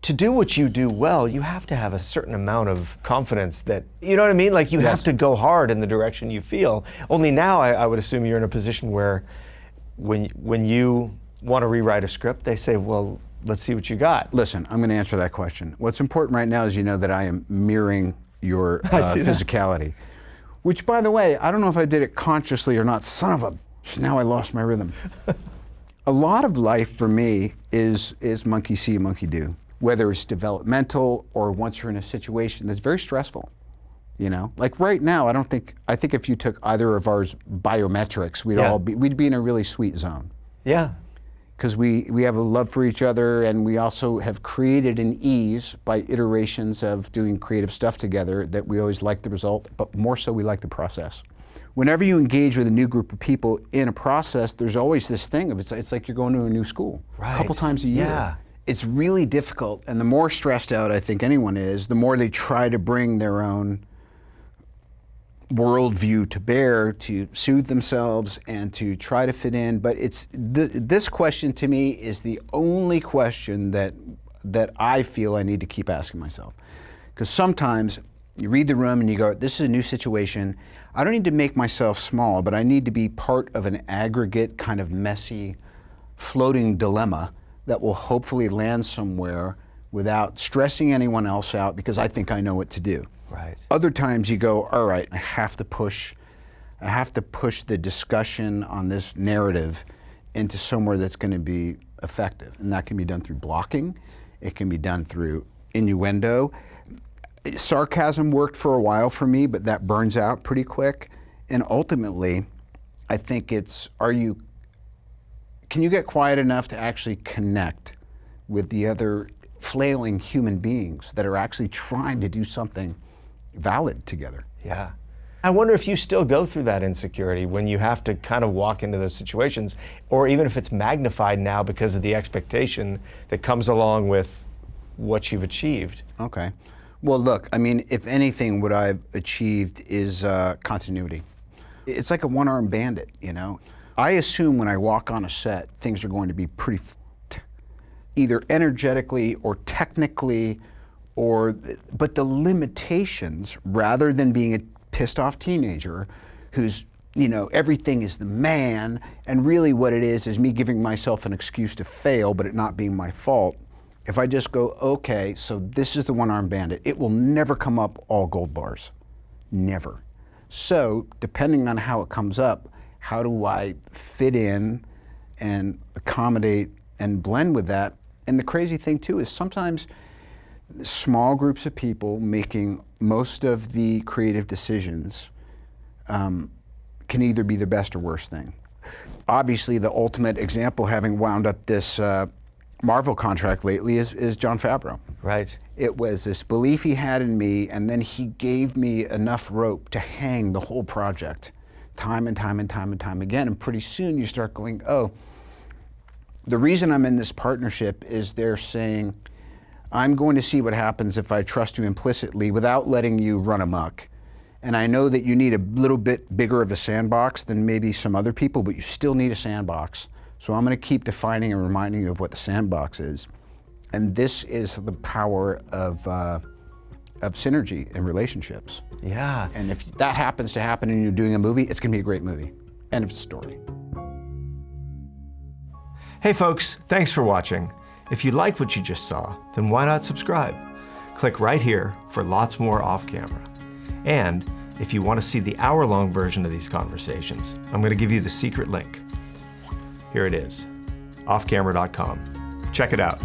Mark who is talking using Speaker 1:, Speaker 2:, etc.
Speaker 1: to do what you do well, you have to have a certain amount of confidence that, you know what I mean? Like you have to go hard in the direction you feel. Only now I would assume you're in a position where when you want to rewrite a script, they say, well, let's see what you got.
Speaker 2: Listen, I'm going to answer that question. What's important right now is you know that I am mirroring your physicality. Which, by the way, I don't know if I did it consciously or not. Son of a, now I lost my rhythm. A lot of life for me is monkey see, monkey do. Whether it's developmental or once you're in a situation that's very stressful, you know? Like right now, I think if you took either of ours biometrics, we'd be in a really sweet zone.
Speaker 1: Yeah.
Speaker 2: Because we have a love for each other, and we also have created an ease by iterations of doing creative stuff together that we always like the result, but more so we like the process. Whenever you engage with a new group of people in a process, there's always this thing of it's like you're going to a new school a couple times a year.
Speaker 1: Yeah.
Speaker 2: It's really difficult, and the more stressed out I think anyone is, the more they try to bring their own worldview to bear to soothe themselves and to try to fit in. But this question to me is the only question that I feel I need to keep asking myself. Because sometimes you read the room and you go, this is a new situation. I don't need to make myself small, but I need to be part of an aggregate kind of messy floating dilemma that will hopefully land somewhere without stressing anyone else out because I think I know what to do.
Speaker 1: Right.
Speaker 2: Other times you go, all right, I have to push the discussion on this narrative into somewhere that's going to be effective. And that can be done through blocking. It can be done through innuendo. Sarcasm worked for a while for me, but that burns out pretty quick. And ultimately, I think can you get quiet enough to actually connect with the other flailing human beings that are actually trying to do something valid together?
Speaker 1: Yeah. I wonder if you still go through that insecurity when you have to kind of walk into those situations, or even if it's magnified now because of the expectation that comes along with what you've achieved.
Speaker 2: Okay. Well, look, I mean, if anything, what I've achieved is continuity. It's like a one-armed bandit, you know? I assume when I walk on a set, things are going to be pretty either energetically or technically, but the limitations, rather than being a pissed off teenager who's, you know, everything is the man, and really what it is me giving myself an excuse to fail, but it not being my fault. If I just go, okay, so this is the one-armed bandit, it will never come up all gold bars. Never. So, depending on how it comes up, how do I fit in and accommodate and blend with that? And the crazy thing too is sometimes small groups of people making most of the creative decisions can either be the best or worst thing. Obviously, the ultimate example, having wound up this Marvel contract lately, is Jon Favreau.
Speaker 1: Right.
Speaker 2: It was this belief he had in me, and then he gave me enough rope to hang the whole project time and time and time and time again. And pretty soon you start going, oh, the reason I'm in this partnership is they're saying, I'm going to see what happens if I trust you implicitly without letting you run amok. And I know that you need a little bit bigger of a sandbox than maybe some other people, but you still need a sandbox. So I'm going to keep defining and reminding you of what the sandbox is. And this is the power of synergy in relationships.
Speaker 1: Yeah.
Speaker 2: And if that happens to happen and you're doing a movie, it's going to be a great movie. End of story.
Speaker 1: Hey folks, thanks for watching. If you like what you just saw, then why not subscribe? Click right here for lots more off camera. And if you want to see the hour-long version of these conversations, I'm going to give you the secret link. Here it is, offcamera.com. Check it out.